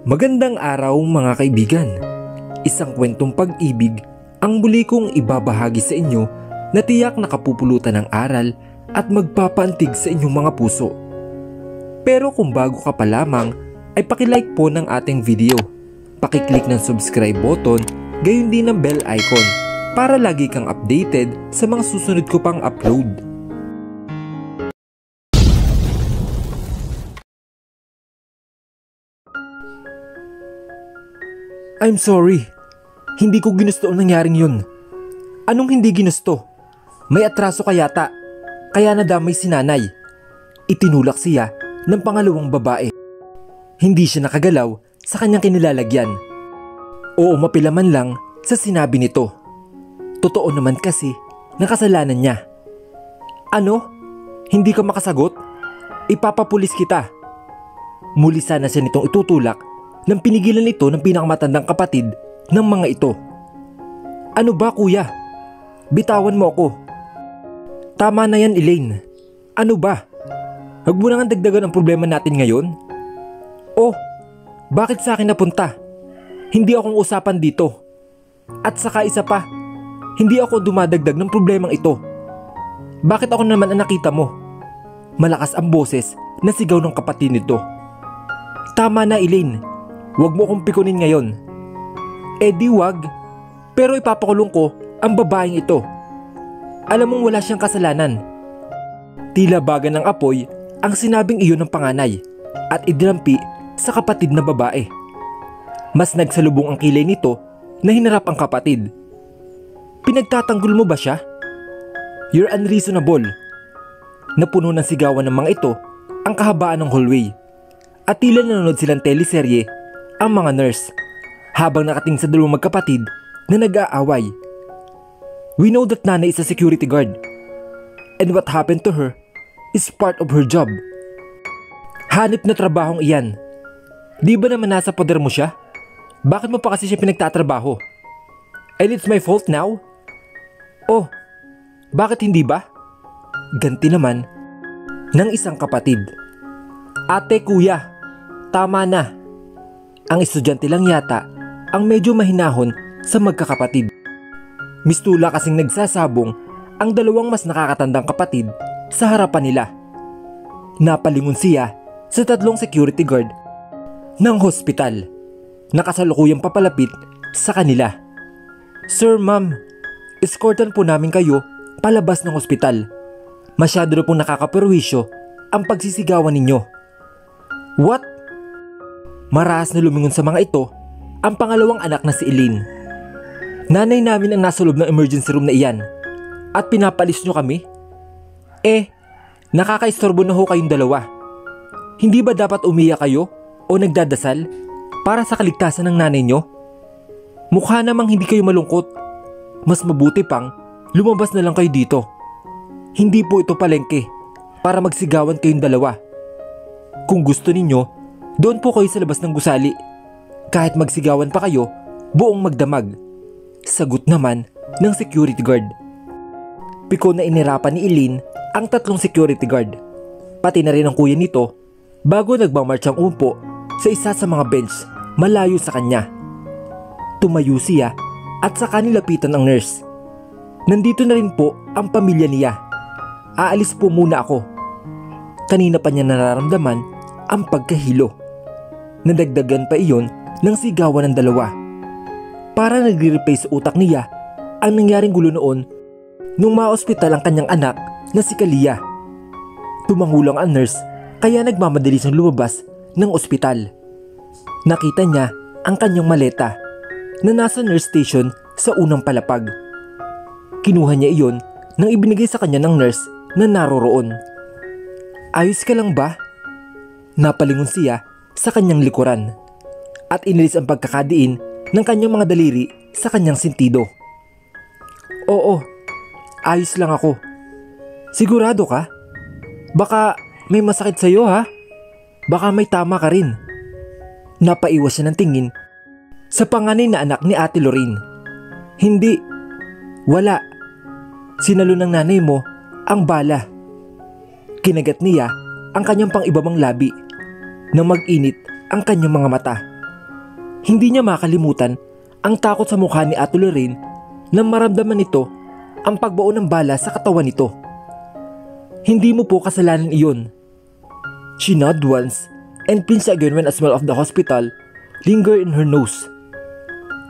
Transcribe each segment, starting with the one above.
Magandang araw mga kaibigan. Isang kwentong pag-ibig ang muli kong ibabahagi sa inyo na tiyak nakapupulutan ng aral at magpapaantig sa inyong mga puso. Pero kung bago ka pa lamang ay pakilike po ng ating video. Pakiclick ng subscribe button, gayon din ng bell icon para lagi kang updated sa mga susunod ko pang upload. I'm sorry. Hindi ko ginusto ang nangyaring yun. Anong hindi ginusto? May atraso ka yata, kaya nadamay si nanay. Itinulak siya ng pangalawang babae. Hindi siya nakagalaw sa kanyang kinilalagyan. Oo, mapilaman lang sa sinabi nito. Totoo naman kasi na kasalanan niya. Ano? Hindi ka makasagot? Ipapapulis kita. Muli sana siya nitong itutulak nang pinigilan ito ng pinakamatandang kapatid ng mga ito. Ano ba kuya? Bitawan mo ako. Tama na yan Elaine. Ano ba? Huwag mo nang dagdagan ang problema natin ngayon? Oh, bakit sa akin napunta? Hindi akong usapan dito. At saka isa pa, hindi ako dumadagdag ng problemang ito. Bakit ako naman ang nakita mo? Malakas ang boses na sigaw ng kapatid nito. Tama na Elaine. Huwag mo akong pikunin ngayon. Eh di wag. Pero ipapakulong ko ang babaeng ito. Alam mong wala siyang kasalanan. Tila baga ng apoy ang sinabing iyon ng panganay at idinampi sa kapatid na babae. Mas nagsalubong ang kilay nito na hinarap ang kapatid. Pinagtatanggol mo ba siya? You're unreasonable. Napuno ng sigawan ng mga ito ang kahabaan ng hallway at tila nanonood silang teleserye ang mga nurse habang nakating sa dalawang magkapatid na nag-aaway. We know that Nana is a security guard and what happened to her is part of her job. Hanip na trabahong iyan. Di ba naman nasa poder mo siya? Bakit mo pa kasi siya pinagtatrabaho? And it's my fault now? Oh, bakit hindi ba? Ganti naman ng isang kapatid. Ate kuya, tama na. Ang estudyante lang yata ang medyo mahinahon sa magkakapatid. Mistula kasing nagsasabong ang dalawang mas nakakatandang kapatid sa harapan nila. Napalingon siya sa tatlong security guard ng hospital na kasalukuyang papalapit sa kanila. Sir, ma'am, escortan po namin kayo palabas ng hospital. Masyado na pong nakakaperwisyo ang pagsisigawan ninyo. What? Marahas na lumingon sa mga ito ang pangalawang anak na si Elaine. Nanay namin ang nasa loob ng emergency room na iyan at pinapalis nyo kami? Nakakaistorbo na ho kayong dalawa. Hindi ba dapat umiyak kayo o nagdadasal para sa kaligtasan ng nanay nyo? Mukha namang hindi kayo malungkot. Mas mabuti pang lumabas na lang kayo dito. Hindi po ito palengke para magsigawan kayong dalawa. Kung gusto ninyo, doon po kayo sa labas ng gusali. Kahit magsigawan pa kayo, buong magdamag. Sagot naman ng security guard. Piko na inirapan ni Elaine ang tatlong security guard. Pati na rin ang kuya nito bago nagmamarch ang upo sa isa sa mga bench malayo sa kanya. Tumayo siya at saka nilapitan ang nurse. Nandito na rin po ang pamilya niya. Aalis po muna ako. Kanina pa niya nararamdaman ang pagkahilo. Nadagdagan pa iyon ng sigawan ng dalawa. Para nagre-replay sa utak niya ang nangyaring gulo noon nung ma-ospital ang kanyang anak na si Kalia. Tumangulang ang nurse kaya nagmamadali siyang lumabas ng ospital. Nakita niya ang kanyang maleta na nasa nurse station sa unang palapag. Kinuha niya iyon nang ibinigay sa kanya ng nurse na naroroon. Ayos ka lang ba? Napalingon siya sa kanyang likuran at inilis ang pagkakadiin ng kanyang mga daliri sa kanyang sentido. Oo, ayos lang ako. Sigurado ka? Baka may masakit sa'yo ha? Baka may tama ka rin. Napaiwas siya ng tingin sa panganay na anak ni Ate Lorraine. Hindi, wala. Sinalo ng nanay mo ang bala. Kinagat niya ang kanyang pang-ibabang labi nang mag-init ang kanyang mga mata. Hindi niya makalimutan ang takot sa mukha ni Ate Lorraine nang maramdaman nito ang pagbaon ng bala sa katawan nito. Hindi mo po kasalanan iyon. She nodded once and flinched again when a smell of the hospital lingered in her nose.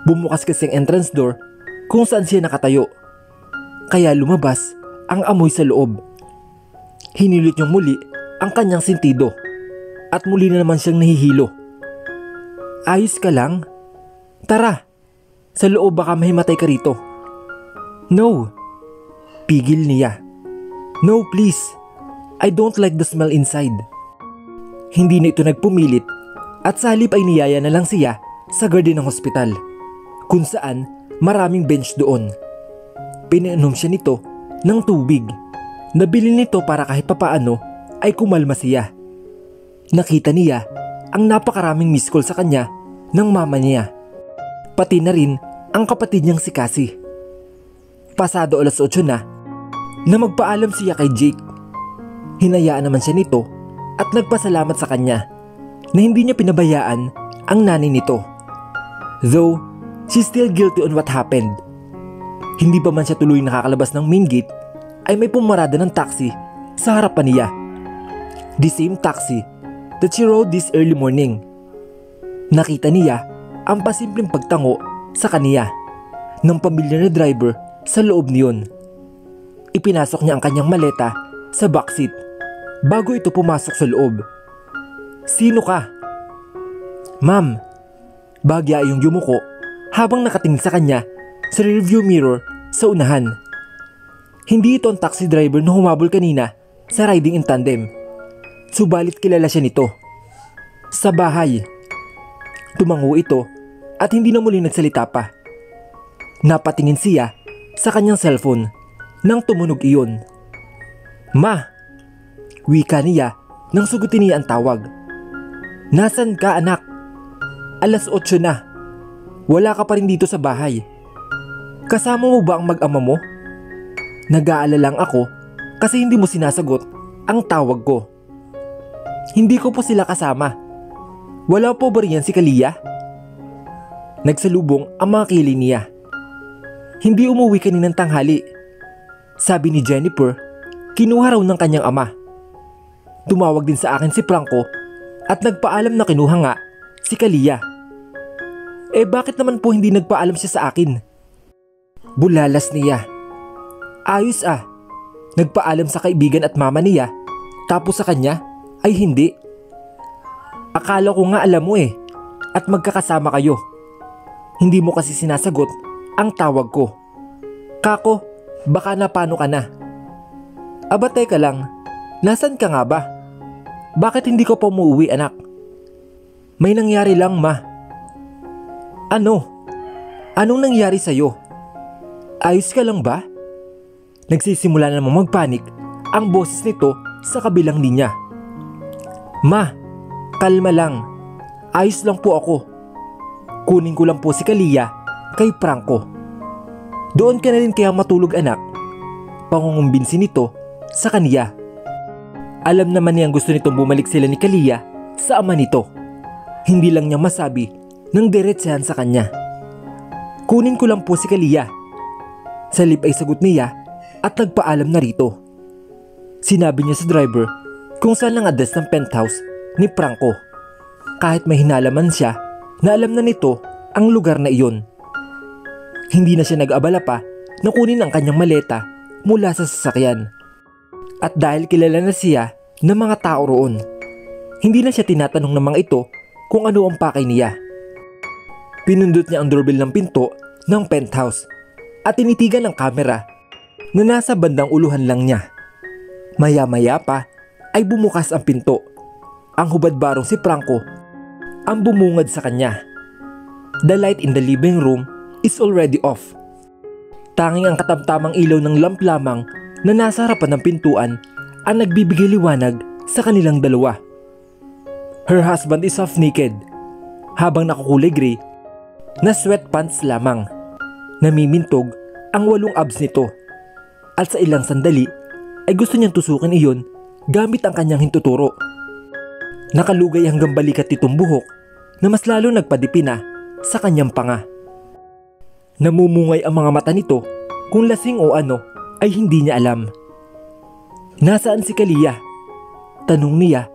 Bumukas kasi ang entrance door kung saan siya nakatayo. Kaya lumabas ang amoy sa loob. Hinilit niyang muli ang kanyang sentido at muli na naman siyang nahihilo. Ayos ka lang? Tara, sa loob baka mahimatay ka rito. No. Pigil niya. No, please. I don't like the smell inside. Hindi na ito nagpumilit at sa halip ay niyaya na lang siya sa garden ng hospital kung saan maraming bench doon. Pinainom siya nito ng tubig. Nabili nito para kahit papaano ay kumalma siya. Nakita niya ang napakaraming miss call sa kanya ng mama niya. Pati na rin ang kapatid niyang si Cassie. Pasado 8:00 na magpaalam siya kay Jake. Hinayaan naman siya nito at nagpasalamat sa kanya na hindi niya pinabayaan ang nanay nito. Though, she's still guilty on what happened. Hindi pa man siya tuloy nakakalabas ng main gate ay may pumarada ng taxi sa harapan niya. The same taxi that she rode this early morning. Nakita niya ang pasimpleng pagtango sa kaniya ng pamilyar na driver sa loob niyon. Ipinasok niya ang kanyang maleta sa backseat bago ito pumasok sa loob. Sino ka? Ma'am, bagya yung yumuko habang nakatingin sa kanya sa rearview mirror sa unahan. Hindi ito ang taxi driver na humabol kanina sa riding in tandem. Subalit kilala siya nito. Sa bahay. Tumango ito at hindi na muli nagsalita pa. Napatingin siya sa kanyang cellphone nang tumunog iyon. Ma! Wika niya nang sugutin niya ang tawag. Nasaan ka, anak? 8:00 na. Wala ka pa rin dito sa bahay. Kasama mo ba ang mag-ama mo? Nag-aalala lang ako kasi hindi mo sinasagot ang tawag ko. Hindi ko po sila kasama. Wala po ba riyan si Kalia? Nagsalubong ang mga kilay niya. Hindi umuwi kaninang tanghali. Sabi ni Jennifer, kinuha raw ng kanyang ama. Tumawag din sa akin si Franco at nagpaalam na kinuha nga si Kalia. Eh bakit naman po hindi nagpaalam siya sa akin? Bulalas niya. Ayos ah. Nagpaalam sa kaibigan at mama niya tapos sa kanya ay hindi. Akala ko nga alam mo eh at magkakasama kayo. Hindi mo kasi sinasagot ang tawag ko. Kako, baka napano ka na. Aba teka lang, nasan ka nga ba? Bakit hindi ko pa umuwi anak? May nangyari lang ma. Ano? Anong nangyari sa'yo? Ayos ka lang ba? Nagsisimula na namang magpanik ang boses nito sa kabilang linya. Ma, kalma lang. Ayos lang po ako. Kunin ko lang po si Kalia kay Franco. Doon ka na rin kaya matulog anak. Pangungumbinsi nito sa kaniya. Alam naman niyang gusto nitong bumalik sila ni Kalia sa ama nito. Hindi lang niya masabi nang diretsahan sa kanya. Kunin ko lang po si Kalia. Sa lip ay sagot niya at nagpaalam na rito. Sinabi niya sa driver kung saan ang address ng penthouse ni Franco. Kahit may hinalaman siya na alam na nito ang lugar na iyon. Hindi na siya nag-abala pa na kunin ang kanyang maleta mula sa sasakyan. At dahil kilala na siya ng mga tao roon, hindi na siya tinatanong ng mga ito kung ano ang pakay niya. Pinundot niya ang doorbell ng pinto ng penthouse at tinitigan ng kamera na nasa bandang uluhan lang niya. Maya-maya pa ay bumukas ang pinto. Ang hubad-barong si Franco ang bumungad sa kanya. The light in the living room is already off. Tanging ang katamtamang ilaw ng lamp lamang na nasa harapan ng pintuan ang nagbibigay liwanag sa kanilang dalawa. Her husband is half naked, habang nakukulay gray na sweatpants lamang. Namimintog ang 8 abs nito at sa ilang sandali ay gusto niyang tusukin iyon gamit ang kanyang hintuturo. Nakalugay hanggang balikat nitong buhok na mas lalo nagpadipi na sa kanyang panga. Namumungay ang mga mata nito, kung lasing o ano ay hindi niya alam. Nasaan si Kalia? Tanong niya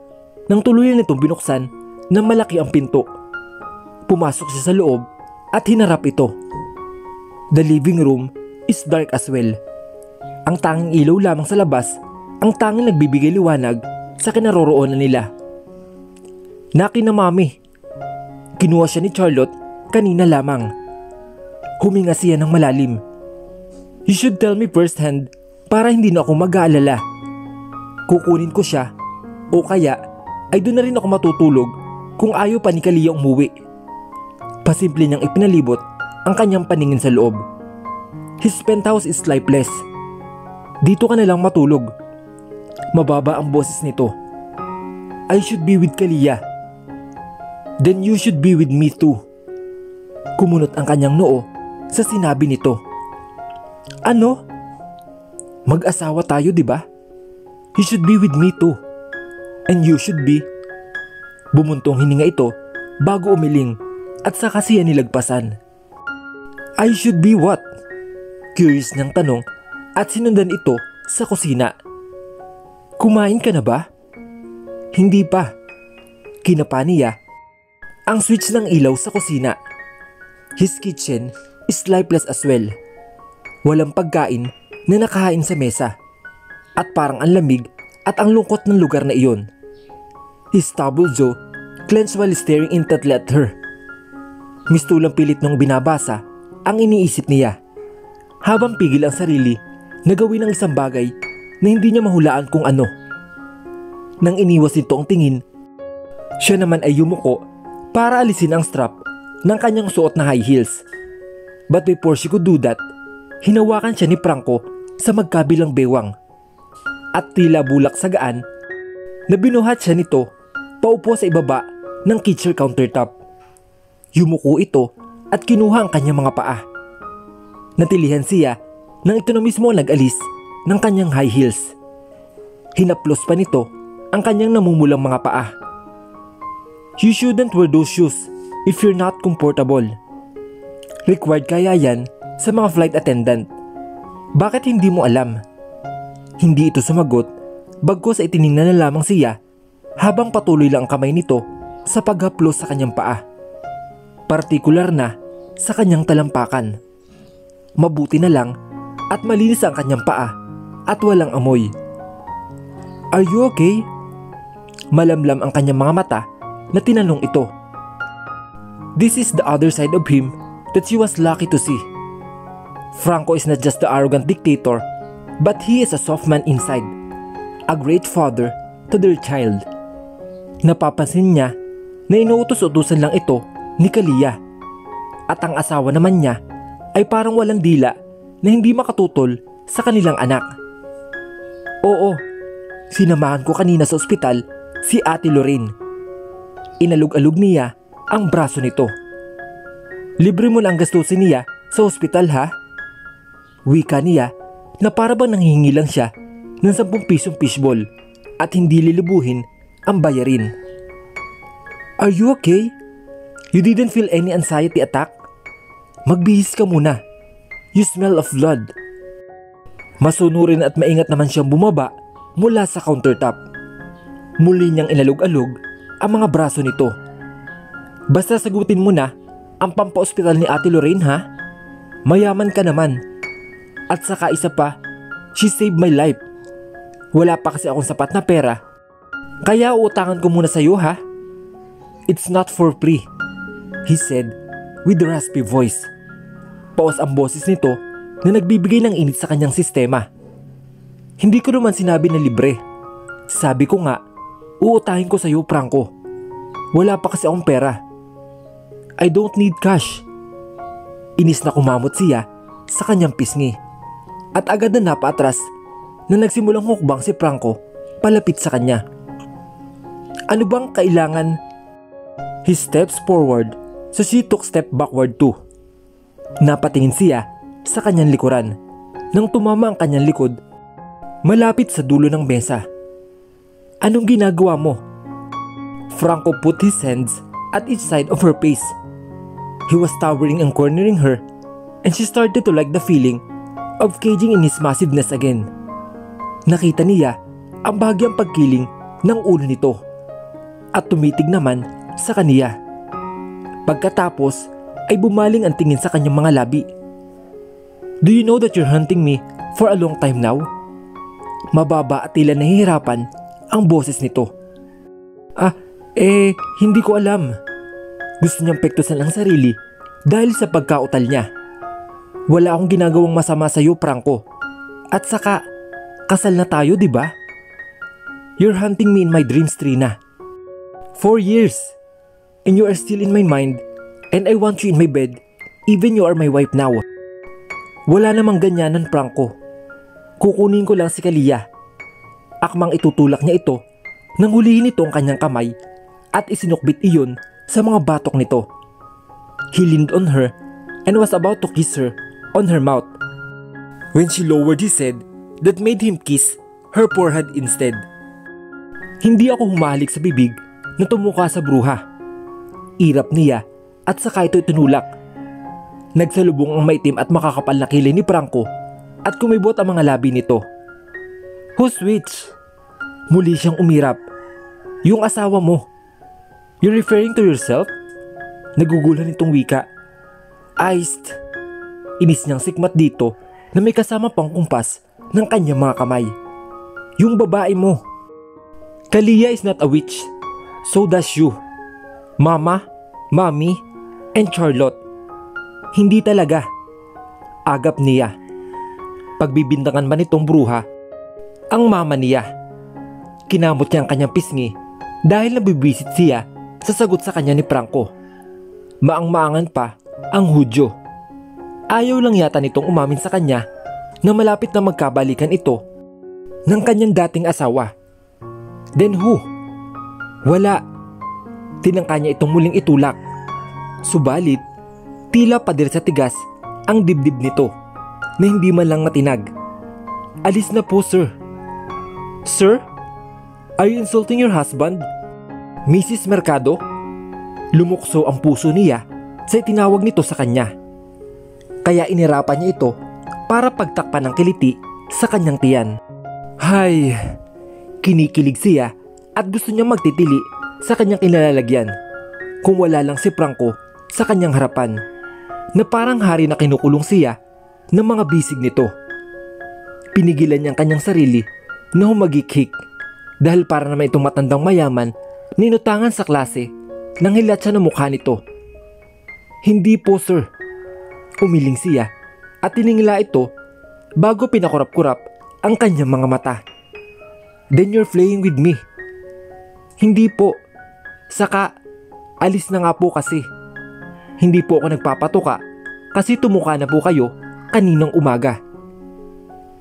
nang tuluyan nitong binuksan ng malaki ang pinto. Pumasok siya sa loob at hinarap ito. The living room is dark as well. Ang tanging ilaw lamang sa labas ang tanging nagbibigay liwanag sa kinaroroonan nila. Naki na mami. Kinuha siya ni Charlotte kanina lamang. Huminga siya ng malalim. You should tell me firsthand para hindi na ako mag-aalala. Kukunin ko siya o kaya ay doon na rin ako matutulog kung ayaw pa ni Kalia umuwi. Pasimple niyang ipinalibot ang kanyang paningin sa loob. His penthouse is lifeless. Dito ka na lang matulog. Mababa ang boses nito. I should be with Kalia. Then you should be with me too. Kumunot ang kanyang noo sa sinabi nito. Ano? Mag-asawa tayo, di ba? You should be with me too. And you should be. Bumuntong hininga ito bago umiling at saka siya nilagpasan. I should be what? Curious niyang tanong at sinundan ito sa kusina. Kumain ka na ba? Hindi pa. Kinapa niya ang switch ng ilaw sa kusina. His kitchen is lifeless as well. Walang pagkain na nakahain sa mesa. At parang ang lamig at ang lungkot ng lugar na iyon. His stubble jaw clenched while staring intently at her. Mistulang pilit nung binabasa ang iniisip niya. Habang pigil ang sarili na gawin ang isang bagay na hindi niya mahulaan kung ano. Nang iniwas nito ang tingin, siya naman ay yumuko para alisin ang strap ng kanyang suot na high heels. But before she could do that, hinawakan siya ni Franco sa magkabilang bewang. At tila bulak sa gaan, na binuhat siya nito paupo sa ibaba ng kitchen countertop. Yumuko ito at kinuha ang kanyang mga paa. Natilihan siya nang ito na mismo ang nag-alis ng kanyang high heels. Hinaplos pa nito ang kanyang namumulang mga paa. You shouldn't wear those shoes if you're not comfortable. Required kaya yan sa mga flight attendant. Bakit hindi mo alam? Hindi ito sumagot, bagkus ay tiningnan na lamang siya habang patuloy lang ang kamay nito sa paghaplos sa kanyang paa. Partikular na sa kanyang talampakan. Mabuti na lang at malinis ang kanyang paa at walang amoy. Are you okay? Malamlam ang kanyang mga mata na tinanong ito. This is the other side of him that she was lucky to see. Franco is not just the arrogant dictator, but he is a soft man inside. A great father to their child. Napapansin niya na inuutos-utusan lang ito ni Kalia. At ang asawa naman niya ay parang walang dila na hindi makatutol sa kanilang anak. Oo, sinamahan ko kanina sa ospital si Ate Lorraine. Inalug-alug niya ang braso nito. Libre mo lang gastusin niya sa ospital ha? Wika niya na para bang nanghihingi lang siya ng 10 pisong fishball at hindi lilibuhin ang bayarin. Are you okay? You didn't feel any anxiety attack? Magbihis ka muna. You smell of blood. Masunurin at maingat naman siyang bumaba mula sa countertop. Muli niyang inalog-alog ang mga braso nito. Basta sagutin mo na ang pampa-ospital ni Ate Lorraine ha? Mayaman ka naman. At saka isa pa, she saved my life. Wala pa kasi akong sapat na pera. Kaya uutangan ko muna sa'yo ha? It's not for free, he said with a raspy voice. Paos ang boses nito na nagbibigay ng init sa kanyang sistema. Hindi ko naman sinabi na libre. Sabi ko nga, uutahin ko sa'yo Franco. Wala pa kasi akong pera. I don't need cash. Inis na kumamot siya sa kanyang pisngi. At agad na napaatras na nagsimulang hukbang si Franco palapit sa kanya. Ano bang kailangan? He steps forward so she took step backward too. Napatingin siya sa kanyang likuran nang tumama ang kanyang likod malapit sa dulo ng mesa. Anong ginagawa mo? Franco put his hands at each side of her face. He was towering and cornering her, and she started to like the feeling of caging in his massiveness again. Nakita niya ang bahagyang pagkiling ng ulo nito at tumitig naman sa kaniya. Pagkatapos ay bumaling ang tingin sa kanyang mga labi. "Do you know that you're hunting me for a long time now?" Mababa at tila nahihirapan ang boses nito. Hindi ko alam." Gusto niyang pektusan ang sarili dahil sa pagkautal niya. "Wala akong ginagawang masama sa iyo, Franco. At saka, kasal na tayo, di ba? You're hunting me in my dreams, Trina. 4 years. And you are still in my mind, and I want you in my bed, even you are my wife now." "Wala namang ganyanan, Franco. Kukunin ko lang si Kalia." Akmang itutulak niya ito nang hulihin nito ang kanyang kamay at isinukbit iyon sa mga batok nito. He leaned on her and was about to kiss her on her mouth when she lowered his head that made him kiss her forehead instead. Hindi ako humahalik sa bibig na tumuka sa bruha. Irap niya at saka ito itinulak. Nagsalubong ang maitim at makakapal na kilay ni Franco at kumibot ang mga labi nito. "Who's which?" Muli siyang umirap. "Yung asawa mo." "You're referring to yourself?" Nagugulan itong wika. "Iced." Inis niyang sikmat dito na may kasama pang kumpas ng kanyang mga kamay. "Yung babae mo." "Kalia is not a witch. So does you. Mama, Mommy, and Charlotte. Hindi talaga." Agap niya. Pagbibintangan man itong bruha ang mama niya. Kinamot niya ang kanyang pisngi dahil nabibisit siya sa sagot sa kanya ni Franco. Maang-maangan pa ang Hudyo. Ayaw lang yata nitong umamin sa kanya na malapit na magkabalikan ito ng kanyang dating asawa. Then who? Wala. Tinangka niya itong muling itulak. Subalit, tila pader sa tigas ang dibdib nito na hindi man lang matinag. "Alis na po, sir." "Sir? Are you insulting your husband, Mrs. Mercado?" Lumukso ang puso niya sa itinawag nito sa kanya. Kaya inirapan niya ito para pagtakpan ng kiliti sa kanyang tiyan. Hay, kinikilig siya at gusto niyang magtitili sa kanyang kinalalagyan kung wala lang si Franco sa kanyang harapan na parang hari na kinukulong siya ng mga bisig nito. Pinigilan niya ang kanyang sarili na humagikhik dahil para naman itong matandang mayaman ninutangan sa klase nang hilat siya ng mukha nito. "Hindi po, sir." Umiling siya at tiningla ito bago pinakurap-kurap ang kanyang mga mata. "Then you're playing with me." "Hindi po. Saka, alis na nga po kasi. Hindi po ako nagpapatuka kasi tumuka na po kayo kaninang umaga.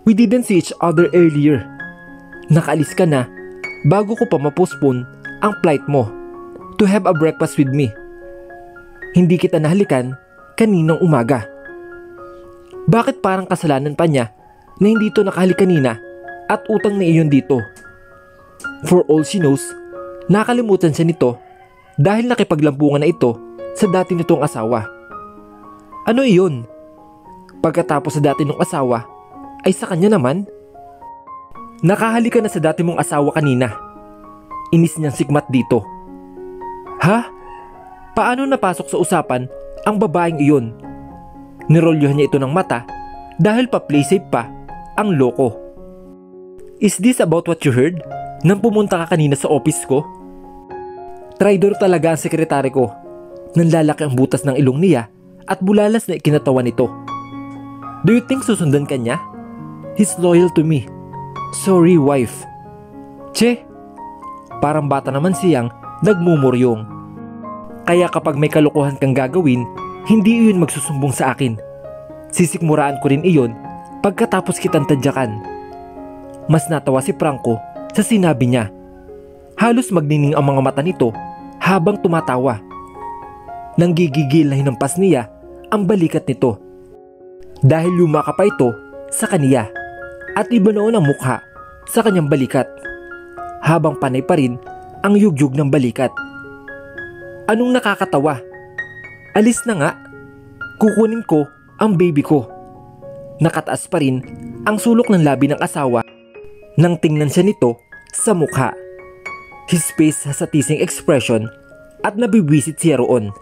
We didn't see each other earlier. Nakaalis ka na bago ko pa ma-postpone ang flight mo to have a breakfast with me. Hindi kita nahalikan kaninang umaga." Bakit parang kasalanan pa niya na hindi ito nakahalik kanina at utang na iyon dito? For all she knows, nakalimutan siya nito dahil nakipaglampungan na ito sa dati nitong asawa. Ano iyon? Pagkatapos sa dati nitong asawa, ay sa kanya naman? Nakahalik ka na sa dati mong asawa kanina. Inis niyang sigmat dito. Ha? Paano napasok sa usapan ang babaeng iyon? Nirolyohan niya ito ng mata dahil pa-play safe pa ang loko. Is this about what you heard nang pumunta ka kanina sa office ko? Traidor talaga ang sekretary ko. Nanlalaki ang butas ng ilong niya at bulalas na ikinatawan nito. Do you think susundan ka niya? He's loyal to me. Sorry, wife. Che, parang bata naman siyang nagmumuryong. Kaya kapag may kalokohan kang gagawin, hindi iyon magsusumbong sa akin. Sisikmuraan ko rin iyon pagkatapos kitang tadyakan. Mas natawa si Franco sa sinabi niya. Halos magnining ang mga mata nito habang tumatawa. Nanggigigil na hinampas niya ang balikat nito. Dahil lumaka pa ito sa kaniya at iba noon ang mukha sa kanyang balikat. Habang panay pa rin ang yugyug ng balikat. Anong nakakatawa? Alis na nga. Kukunin ko ang baby ko. Nakataas pa rin ang sulok ng labi ng asawa nang tingnan siya nito sa mukha. His face has a teasing expression at nabibwisit siya roon.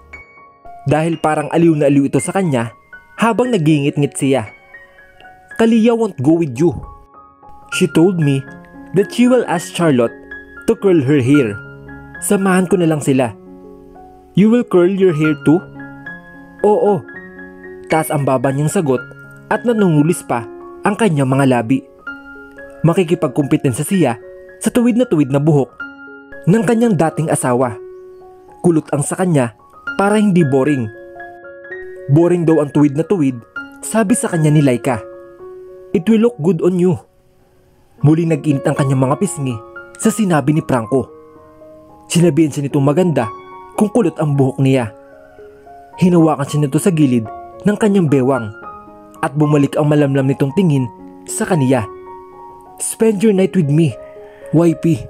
Dahil parang aliw na aliw ito sa kanya habang nagingit-ngit siya. Kalia won't go with you. She told me that she will ask Charlotte to curl her hair. Samahan ko na lang sila. You will curl your hair too? Oo. Taas ang baba niyang sagot at nanungulis pa ang kanyang mga labi. Makikipagkumpetensya siya sa tuwid na buhok ng kanyang dating asawa. Kulot ang sa kanya para hindi boring. Boring daw ang tuwid na tuwid, sabi sa kanya ni Laika. It will look good on you. Muli nag-init ang kanyang mga pisngi sa sinabi ni Franco. Sinabihan siya nitong maganda kung kulot ang buhok niya. Hinawakan siya nito sa gilid ng kanyang bewang at bumalik ang malamlam nitong tingin sa kaniya. Spend your night with me, YP.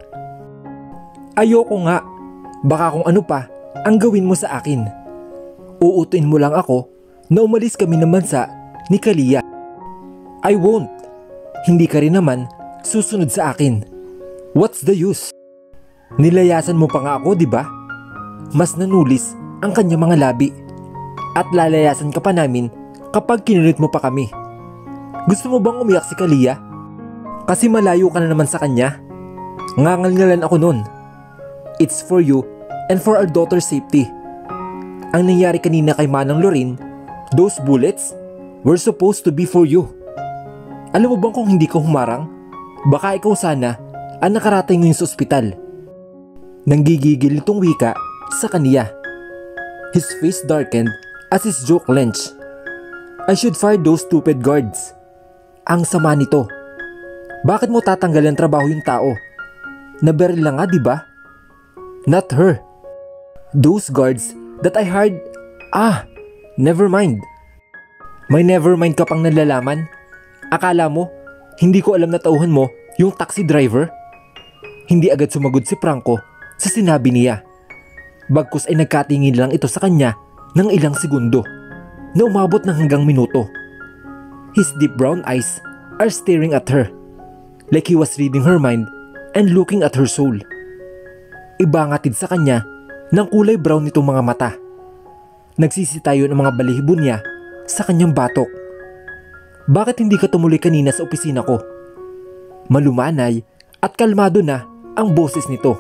Ayoko nga. Baka kung ano pa ang gawin mo sa akin. Uutuin mo lang ako na umalis kami ng bansa ni Kalia. I won't. Hindi ka rin naman susunod sa akin. What's the use? Nilayasan mo pa nga ako, di ba? Mas nanulis ang kanyang mga labi. At lalayasan ka pa namin kapag kinulit mo pa kami. Gusto mo bang umiyak si Kalia? Kasi malayo ka na naman sa kanya. Ngangalngalan ako nun. It's for you and for our daughter's safety. Ang nangyari kanina kay Manang Lorin, those bullets were supposed to be for you. Alam mo bang kung hindi ka humarang, baka ikaw sana ang nakarating ngayon sa ospital. Nanggigigil itong wika sa kaniya. His face darkened as his joke clenched. I should fire those stupid guards. Ang sama nito. Bakit mo tatanggalin trabaho yung tao? Nabaril lang nga, di ba? Not her. Those guards that I hired. Never mind. May never mind ka pang nalalaman? Akala mo, hindi ko alam na tauhan mo yung taxi driver? Hindi agad sumagot si Franco sa sinabi niya. Bagkus ay nagkatingin lang ito sa kanya ng ilang segundo na umabot ng hanggang minuto. His deep brown eyes are staring at her like he was reading her mind and looking at her soul. Ibangatid sa kanya ng kulay brown nitong mga mata. Nagsisitayo ng mga balihibo niya sa kanyang batok. Bakit hindi ka tumuloy kanina sa opisina ko? Malumanay at kalmado na ang boses nito.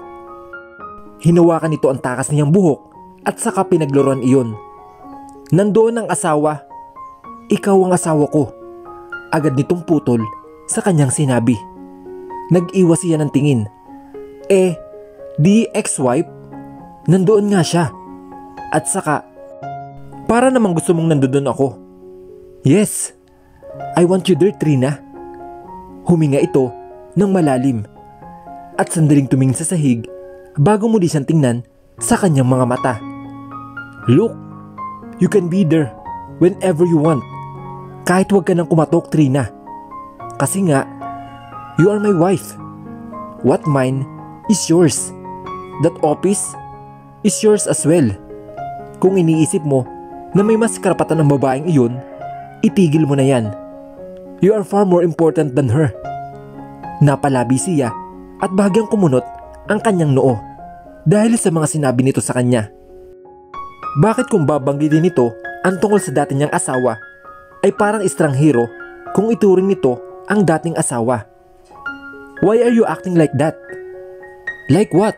Hinawakan nito ang takas niyang buhok at saka pinagluruan iyon. Nandoon ang asawa. Ikaw ang asawa ko. Agad nitong putol sa kanyang sinabi. Nag-iwas siya ng tingin. Di ex-wife? Nandoon nga siya. At saka, para namang gusto mong nandoon ako. Yes. I want you there, Trina. Huminga ito ng malalim at sandaling tumingin sa sahig bago muli siyang tingnan sa kanyang mga mata. Look, you can be there whenever you want. Kahit wag ka nang kumatok, Trina. Kasi nga, you are my wife. What mine is yours. That office is yours as well. Kung iniisip mo na may mas karapatan ng babaeng iyon, itigil mo na yan. You are far more important than her. Napalabi siya at bahagyang kumunot ang kanyang noo dahil sa mga sinabi nito sa kanya. Bakit kung babanggitin nito ang tungkol sa dati niyang asawa ay parang estranghero kung ituring nito ang dating asawa? Why are you acting like that? Like what?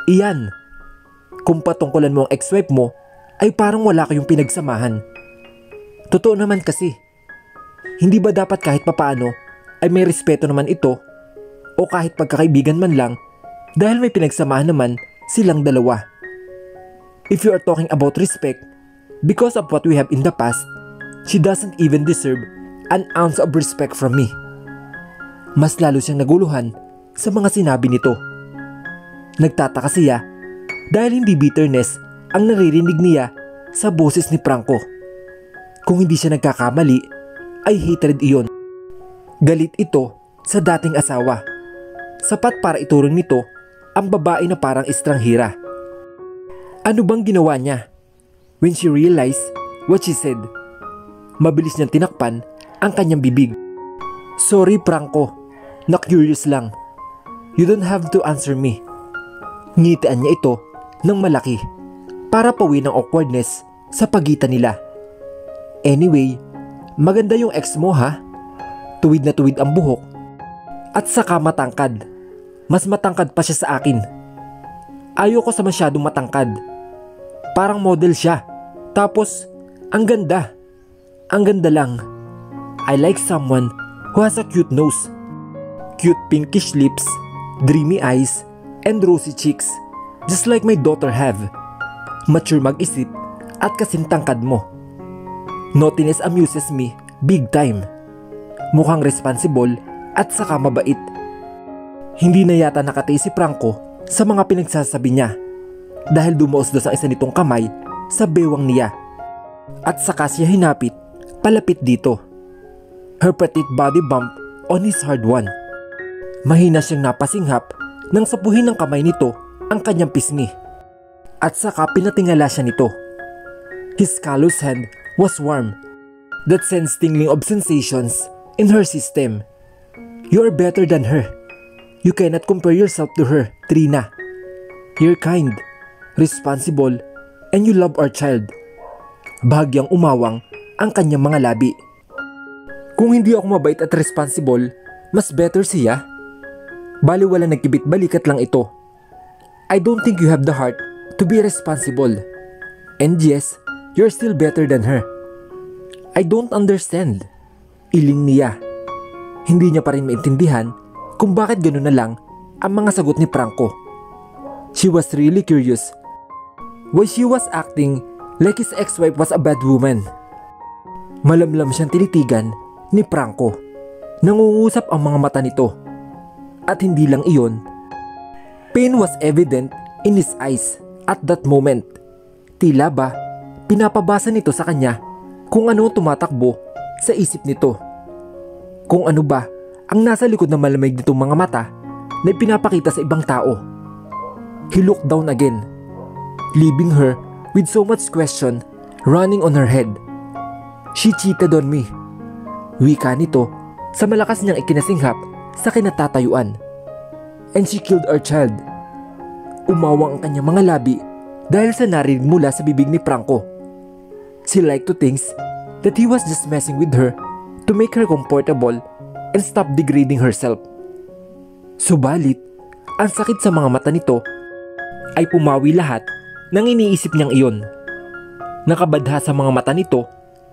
Iyan, kung patungkulan mo ang ex-wife mo ay parang wala kayong pinagsamahan. Totoo naman kasi. Hindi ba dapat kahit papaano ay may respeto naman ito o kahit pagkakaibigan man lang dahil may pinagsamahan naman silang dalawa? If you are talking about respect, because of what we have in the past, she doesn't even deserve an ounce of respect from me. Mas lalo siyang naguluhan sa mga sinabi nito. Nagtataka siya dahil hindi bitterness ang naririnig niya sa boses ni Franco. Kung hindi siya nagkakamali, ay hatred iyon. Galit ito sa dating asawa. Sapat para ituring nito ang babae na parang estranghera. Ano bang ginawa niya? when she realized what she said. Mabilis niyang tinakpan ang kanyang bibig. Sorry Franco, na-curious lang. You don't have to answer me. Ngitian niya ito ng malaki para pawin ang awkwardness sa pagitan nila. Anyway, maganda yung ex mo ha? Tuwid na tuwid ang buhok at saka matangkad. Mas matangkad pa siya sa akin. Ayoko sa masyadong matangkad. Parang model siya. Tapos, ang ganda. Ang ganda lang. I like someone who has a cute nose, cute pinkish lips, dreamy eyes, and rosy cheeks. Just like my daughter have. Mature mag-isip at kasing tangkad mo. Naughtiness amuses me big time. Mukhang responsible at saka mabait. Hindi na yata nakatiis si Franco sa mga pinagsasabi niya dahil dumuos-dos ang isa nitong kamay sa bewang niya at saka siya hinapit palapit dito. Her petite body bump on his hard one. Mahina siyang napasinghap nang sapuhin ng kamay nito ang kanyang pisngi at saka pinatingala siya nito. His callous hand was warm. That sends tingling of sensations in her system. You are better than her. You cannot compare yourself to her, Trina. You're kind, responsible, and you love our child. Bahagyang umawang ang kanyang mga labi. Kung hindi ako mabait at responsible, mas better siya. Baliwala nagkibit-balikat lang ito. I don't think you have the heart to be responsible. And yes, you're still better than her. I don't understand. Iling niya. Hindi niya pa rin maintindihan kung bakit gano'n na lang ang mga sagot ni Franco. She was really curious why she was acting like his ex-wife was a bad woman. Malamlam siyang tinitigan ni Franco. Nangungusap ang mga mata nito. At hindi lang iyon. Pain was evident in his eyes at that moment. Tila ba, pinapabasa nito sa kanya kung ano tumatakbo sa isip nito. Kung ano ba ang nasa likod ng malamig nitong mga mata na pinapakita sa ibang tao. He looked down again, leaving her with so much question running on her head. She cheated on me. Wika nito sa malakas niyang ikinasinghap sa kinatatayuan. And she killed our child. Umawang ang kanyang mga labi dahil sa narinig mula sa bibig ni Franco. She liked to think that he was just messing with her to make her comfortable and stop degrading herself. Subalit, ang sakit sa mga mata nito ay pumawi lahat ng iniisip niyang iyon. Nakabadha sa mga mata nito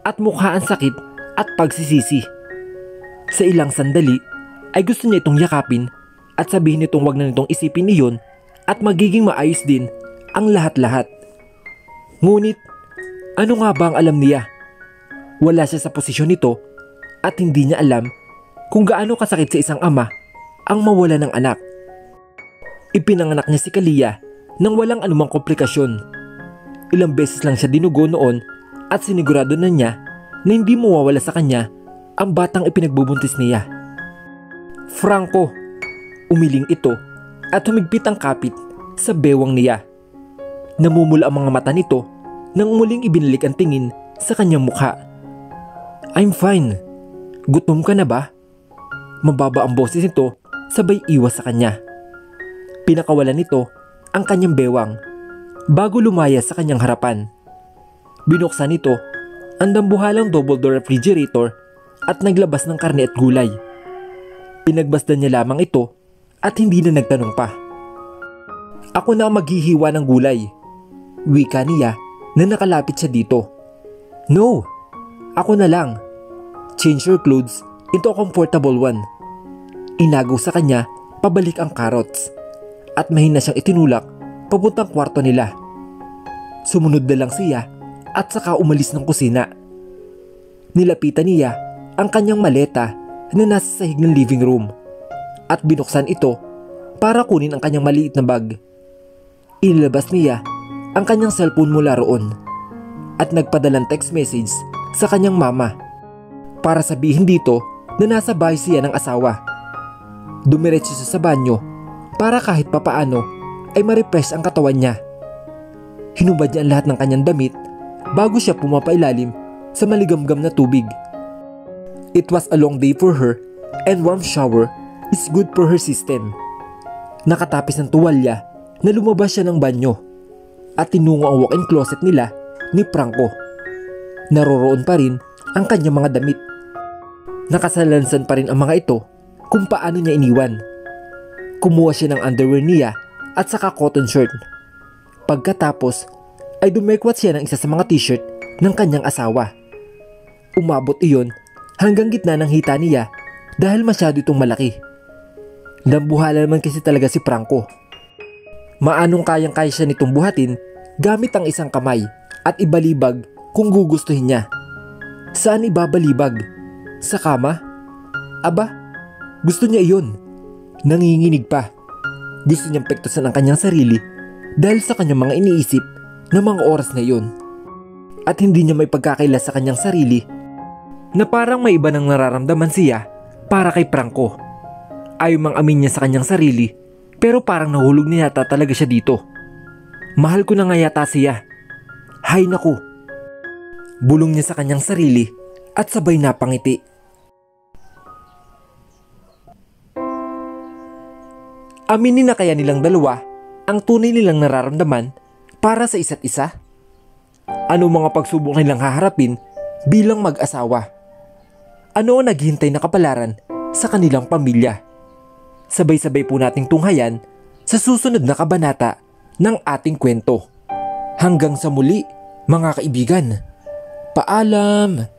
at mukha ang sakit at pagsisisi. Sa ilang sandali ay gusto niya itong yakapin at sabihin nitong wag na nitong isipin iyon at magiging maayos din ang lahat-lahat. Ngunit, ano nga ba ang alam niya? Wala siya sa posisyon nito at hindi niya alam kung gaano kasakit sa isang ama ang mawala ng anak. Ipinanganak niya si Kalia nang walang anumang komplikasyon. Ilang beses lang siya dinugo noon at sinigurado na niya na hindi mawawala sa kanya ang batang ipinagbubuntis niya. Franco, umiling ito at humigpit ang kapit sa bewang niya. Namumula ang mga mata nito nang muling ibinalik ang tingin sa kanyang mukha. I'm fine. Gutom ka na ba? Mababa ang boses nito sabay iwas sa kanya. Pinakawalan nito ang kanyang bewang bago lumaya sa kanyang harapan. Binuksan nito ang dambuhalang double door refrigerator at naglabas ng karne at gulay. Pinagbasdan niya lamang ito at hindi na nagtanong pa. Ako na ang maghihiwa ng gulay. Wika niya na nakalapit siya dito. No, ako na lang. Change your clothes into a comfortable one. Inagaw sa kanya pabalik ang carrots at mahina siyang itinulak papuntang kwarto nila. Sumunod na lang siya at saka umalis ng kusina. Nilapitan niya ang kanyang maleta na nasa sahig ng living room at binuksan ito para kunin ang kanyang maliit na bag. Inilabas niya ang kanyang cellphone mula roon at nagpadalang text message sa kanyang mama para sabihin dito na nasa bahay siya ng asawa. Dumiretso siya sa banyo para kahit papaano ay ma-refresh ang katawan niya. Hinubad niya ang lahat ng kanyang damit bago siya pumapailalim sa maligamgam na tubig. It was a long day for her and warm shower is good for her system. Nakatapis ng tuwalya na lumabas siya ng banyo at tinungo ang walk-in closet nila ni Franco. Naroroon pa rin ang kanyang mga damit. Nakasalansan pa rin ang mga ito kung paano niya iniwan. Kumuha siya ng underwear niya at saka cotton shirt. Pagkatapos ay dumekwat siya ng isa sa mga t-shirt ng kanyang asawa. Umabot iyon hanggang gitna ng hita niya dahil masyado itong malaki. Lambuhala naman kasi talaga si Franco. Maanong kayang-kaya siya nitong buhatin gamit ang isang kamay at ibalibag kung gugustuhin niya. Saan ibabalibag? Sa kama? Aba, gusto niya iyon. Nanginginig pa. Gusto niyang pektusan ang kanyang sarili dahil sa kanyang mga iniisip na mga oras na iyon. At hindi niya may pagkakaila sa kanyang sarili na parang may iba nang nararamdaman siya para kay Franco. Ayaw mang amin niya sa kanyang sarili pero parang nahulog na yata talaga siya dito. Mahal ko na nga yata siya. Hay naku. Bulong niya sa kanyang sarili at sabay napangiti. Aminin na kaya nilang dalawa ang tunay nilang nararamdaman para sa isa't isa? Ano mga pagsubok nilang haharapin bilang mag-asawa? Ano ang naghihintay na kapalaran sa kanilang pamilya? Sabay-sabay po nating tunghayan sa susunod na kabanata ng ating kwento. Hanggang sa muli, mga kaibigan. Paalam!